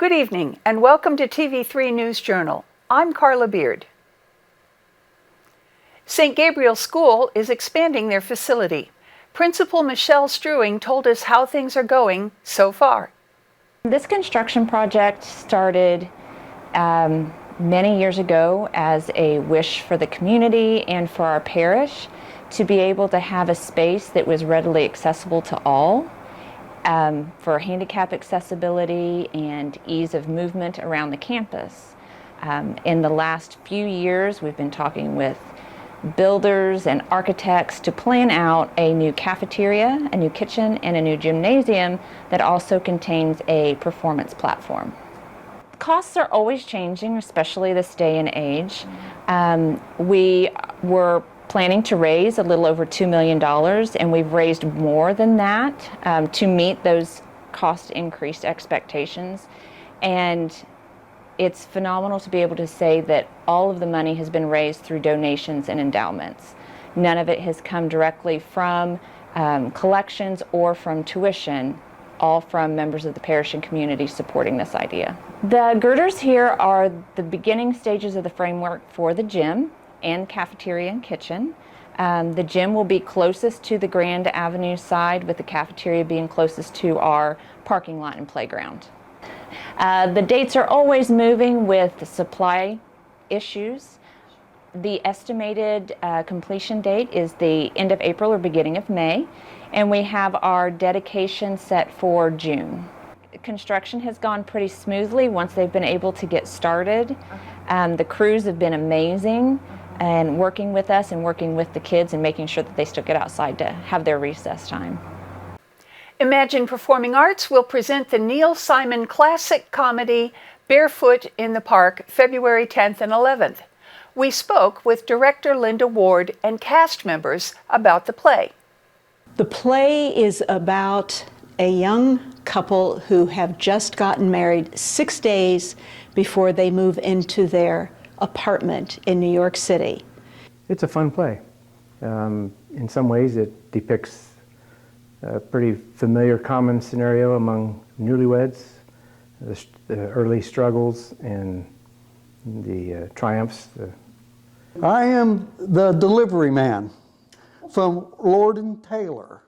Good evening and welcome to TV3 News Journal. I'm Carla Beard. St. Gabriel School is expanding their facility. Principal Michelle Struing told us how things are going so far. This construction project started many years ago as a wish for the community and for our parish to be able to have a space that was readily accessible to all. For handicap accessibility and ease of movement around the campus. In the last few years, we've been talking with builders and architects to plan out a new cafeteria, a new kitchen, and a new gymnasium that also contains a performance platform. Costs are always changing, especially this day and age. We were planning to raise a little over $2 million, and we've raised more than that to meet those cost increased expectations. And it's phenomenal to be able to say that all of the money has been raised through donations and endowments. None of it has come directly from collections or from tuition, all from members of the parish and community supporting this idea. The girders here are the beginning stages of the framework for the gym and cafeteria and kitchen. The gym will be closest to the Grand Avenue side, with the cafeteria being closest to our parking lot and playground. The dates are always moving with supply issues. The estimated completion date is the end of April or beginning of May, and we have our dedication set for June. Construction has gone pretty smoothly once they've been able to get started. The crews have been amazing and working with us and working with the kids and making sure that they still get outside to have their recess time. Imagine Performing Arts will present the Neil Simon classic comedy Barefoot in the Park February 10th and 11th. We spoke with director Linda Ward and cast members about the play. The play is about a young couple who have just gotten married 6 days before they move into their apartment in New York City. It's a fun play. In some ways it depicts a pretty familiar common scenario among newlyweds, the early struggles and the triumphs. I am the delivery man from Lord and Taylor,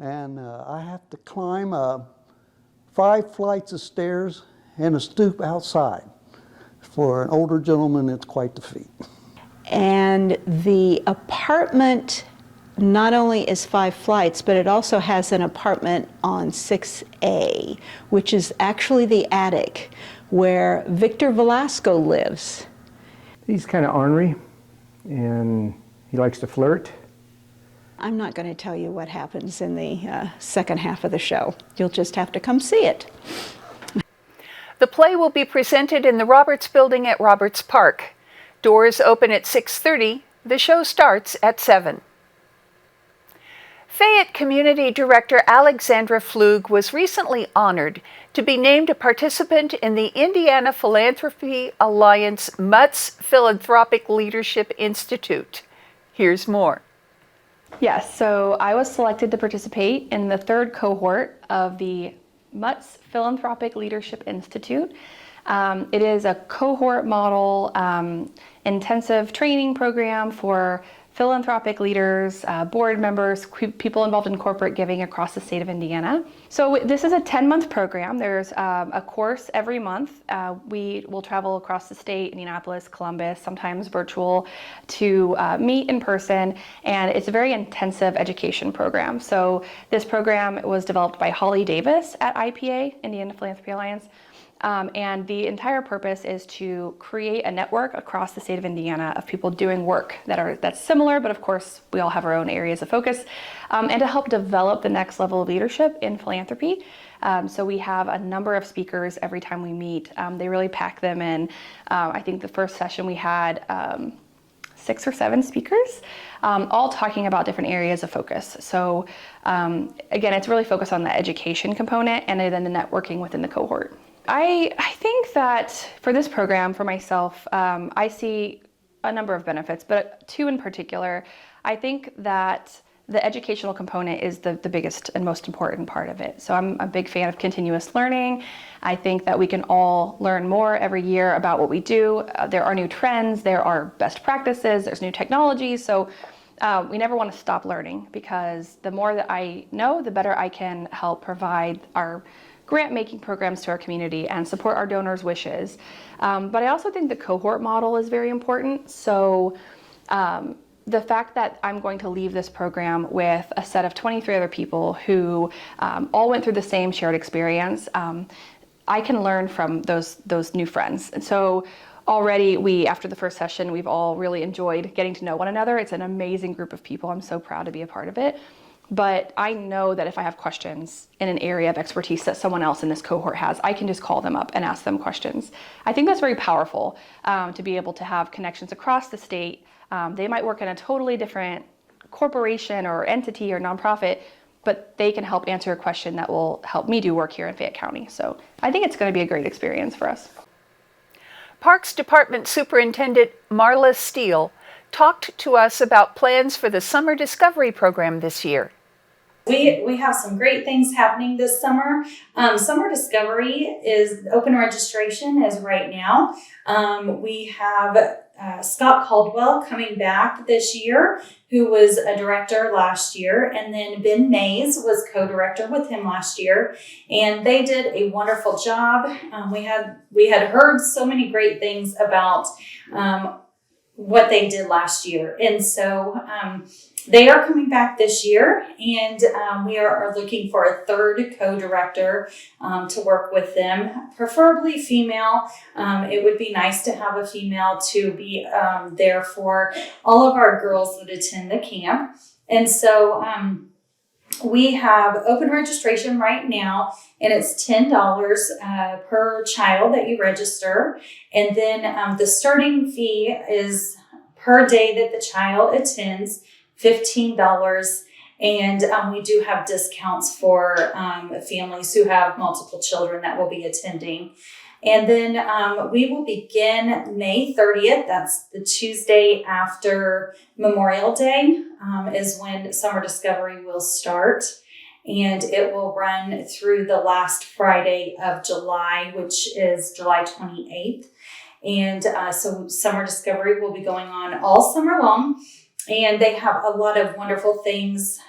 and I have to climb 5 flights of stairs and a stoop outside. For an older gentleman, it's quite the feat. And the apartment not only is 5 flights, but it also has an apartment on 6A, which is actually the attic where Victor Velasco lives. He's kind of ornery, and he likes to flirt. I'm not going to tell you what happens in the second half of the show. You'll just have to come see it. The play will be presented in the Roberts Building at Roberts Park. Doors open at 6:30. The show starts at 7. Fayette Community Director Alexandra Flug was recently honored to be named a participant in the Indiana Philanthropy Alliance Mutz Philanthropic Leadership Institute. Here's more. Yes, so I was selected to participate in the 3rd cohort of the Mutz Philanthropic Leadership Institute. It is a cohort model intensive training program for philanthropic leaders, board members, people involved in corporate giving across the state of Indiana. So this is a 10-month program. There's a course every month. We will travel across the state, Indianapolis, Columbus, sometimes virtual, to meet in person, and it's a very intensive education program. So this program was developed by Holly Davis at IPA, Indiana Philanthropy Alliance. And the entire purpose is to create a network across the state of Indiana of people doing work that's similar, but of course we all have our own areas of focus, and to help develop the next level of leadership in philanthropy. So we have a number of speakers every time we meet. They really pack them in. I think the first session we had 6 or 7 speakers, all talking about different areas of focus. So again, it's really focused on the education component and then the networking within the cohort. I think that for this program, for myself, I see a number of benefits, but 2 in particular. I think that the educational component is the biggest and most important part of it. So I'm a big fan of continuous learning. I think that we can all learn more every year about what we do. There are new trends, there are best practices, there's new technologies. So we never want to stop learning, because the more that I know, the better I can help provide our grant-making programs to our community and support our donors' wishes. But I also think the cohort model is very important. So the fact that I'm going to leave this program with a set of 23 other people who all went through the same shared experience, I can learn from those new friends. And so already after the first session, we've all really enjoyed getting to know one another. It's an amazing group of people. I'm so proud to be a part of it. But I know that if I have questions in an area of expertise that someone else in this cohort has, I can just call them up and ask them questions. I think that's very powerful, to be able to have connections across the state. They might work in a totally different corporation or entity or nonprofit, but they can help answer a question that will help me do work here in Fayette County. So I think it's going to be a great experience for us. Parks Department Superintendent Marla Steele talked to us about plans for the Summer Discovery Program this year. We have some great things happening this summer. Summer Discovery is open registration is right now. We have Scott Caldwell coming back this year, who was a director last year, and then Ben Mays was co-director with him last year, and they did a wonderful job. We had heard so many great things about what they did last year, and so they are coming back this year, and we are looking for a third co-director to work with them, preferably female. It would be nice to have a female to be there for all of our girls that attend the camp. And so we have open registration right now, and it's $10 per child that you register. And then the starting fee is per day that the child attends, $15, and we do have discounts for families who have multiple children that will be attending. And then we will begin May 30th. That's the Tuesday after Memorial Day, is when Summer Discovery will start. And it will run through the last Friday of July, which is July 28th. And so Summer Discovery will be going on all summer long. And they have a lot of wonderful things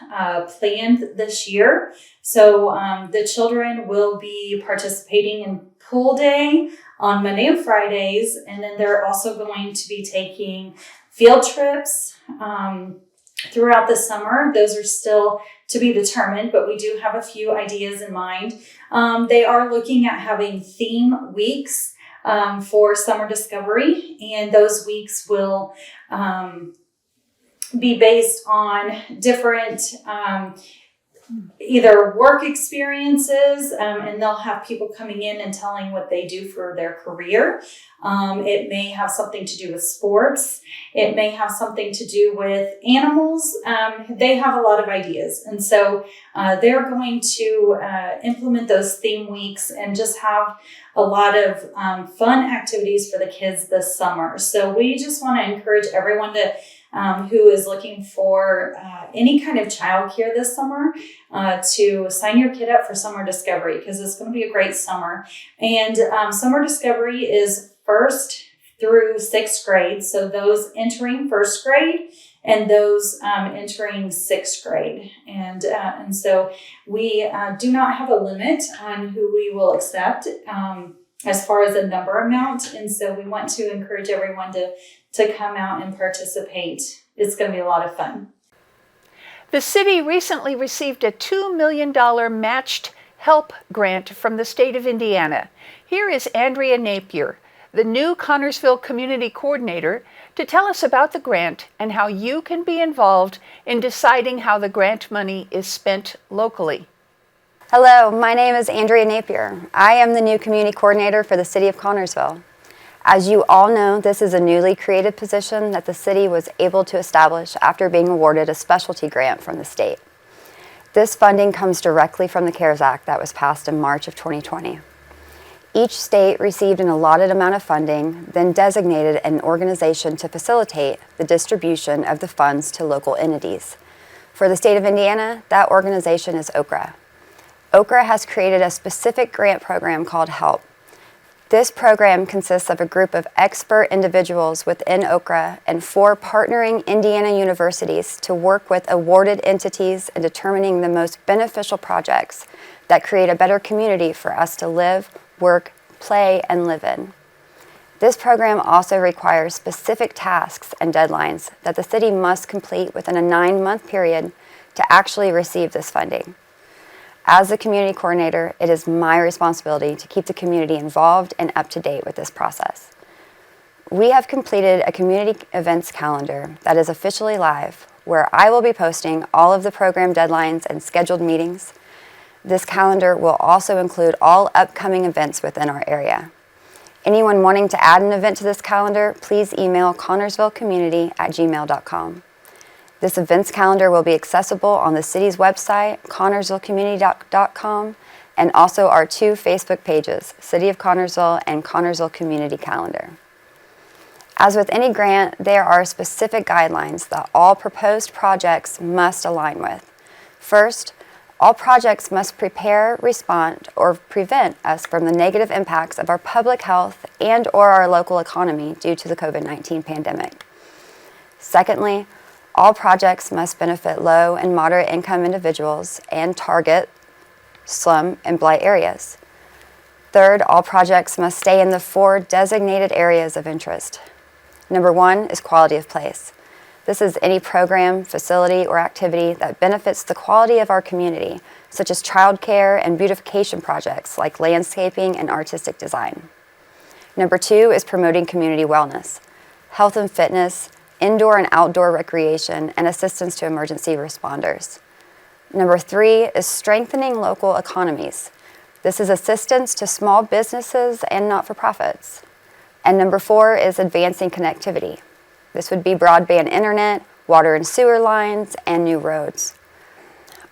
planned this year. So the children will be participating in pool day on Monday and Fridays. And then they're also going to be taking field trips throughout the summer. Those are still to be determined, but we do have a few ideas in mind. They are looking at having theme weeks for Summer Discovery. And those weeks will be based on different either work experiences, and they'll have people coming in and telling what they do for their career. It may have something to do with sports. It may have something to do with animals. They have a lot of ideas. And so they're going to implement those theme weeks and just have a lot of fun activities for the kids this summer. So we just want to encourage everyone to who is looking for any kind of childcare this summer to sign your kid up for Summer Discovery, because it's going to be a great summer. And Summer Discovery is 1st through 6th grade. So those entering 1st grade and those entering 6th grade. And so we do not have a limit on who we will accept as far as a number amount. And so we want to encourage everyone to come out and participate. It's going to be a lot of fun. The city recently received a $2 million matched help grant from the state of Indiana. Here is Andrea Napier, the new Connersville Community Coordinator, to tell us about the grant and how you can be involved in deciding how the grant money is spent locally. Hello, my name is Andrea Napier. I am the new Community Coordinator for the City of Connersville. As you all know, this is a newly created position that the city was able to establish after being awarded a specialty grant from the state. This funding comes directly from the CARES Act that was passed in March of 2020. Each state received an allotted amount of funding, then designated an organization to facilitate the distribution of the funds to local entities. For the state of Indiana, that organization is OKRA. OKRA has created a specific grant program called HELP. This program consists of a group of expert individuals within OKRA and 4 partnering Indiana universities to work with awarded entities in determining the most beneficial projects that create a better community for us to live, work, play, and live in. This program also requires specific tasks and deadlines that the city must complete within a 9-month period to actually receive this funding. As the community coordinator, it is my responsibility to keep the community involved and up to date with this process. We have completed a community events calendar that is officially live, where I will be posting all of the program deadlines and scheduled meetings. This calendar will also include all upcoming events within our area. Anyone wanting to add an event to this calendar, please email connersvillecommunity@gmail.com. This events calendar will be accessible on the city's website, connersvillecommunity.com, and also our 2 Facebook pages, City of Connersville and Connersville Community Calendar. As with any grant, there are specific guidelines that all proposed projects must align with. First, all projects must prepare, respond, or prevent us from the negative impacts of our public health and/or our local economy due to the COVID-19 pandemic. Secondly, all projects must benefit low and moderate income individuals and target slum and blight areas. Third, all projects must stay in the 4 designated areas of interest. Number 1 is quality of place. This is any program, facility, or activity that benefits the quality of our community, such as childcare and beautification projects like landscaping and artistic design. Number 2 is promoting community wellness, health and fitness, indoor and outdoor recreation, and assistance to emergency responders. Number 3 is strengthening local economies. This is assistance to small businesses and not-for-profits. And number 4 is advancing connectivity. This would be broadband internet, water and sewer lines, and new roads.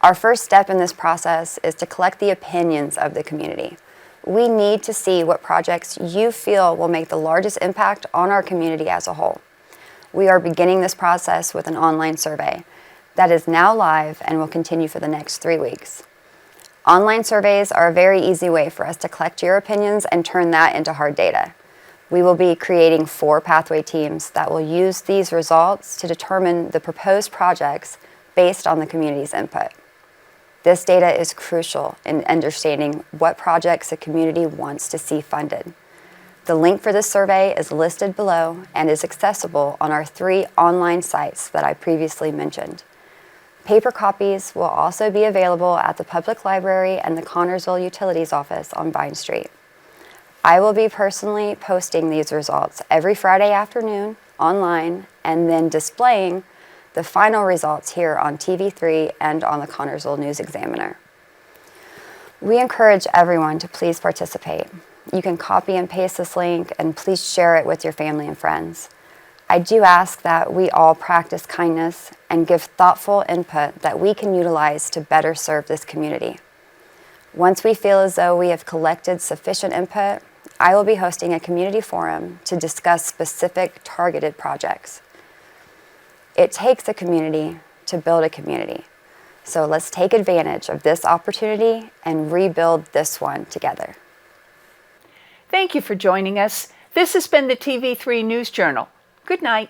Our first step in this process is to collect the opinions of the community. We need to see what projects you feel will make the largest impact on our community as a whole. We are beginning this process with an online survey that is now live and will continue for the next 3 weeks. Online surveys are a very easy way for us to collect your opinions and turn that into hard data. We will be creating 4 pathway teams that will use these results to determine the proposed projects based on the community's input. This data is crucial in understanding what projects the community wants to see funded. The link for this survey is listed below and is accessible on our 3 online sites that I previously mentioned. Paper copies will also be available at the Public Library and the Connersville Utilities Office on Vine Street. I will be personally posting these results every Friday afternoon online and then displaying the final results here on TV3 and on the Connersville News Examiner. We encourage everyone to please participate. You can copy and paste this link and please share it with your family and friends. I do ask that we all practice kindness and give thoughtful input that we can utilize to better serve this community. Once we feel as though we have collected sufficient input, I will be hosting a community forum to discuss specific targeted projects. It takes a community to build a community. So let's take advantage of this opportunity and rebuild this one together. Thank you for joining us. This has been the TV3 News Journal. Good night.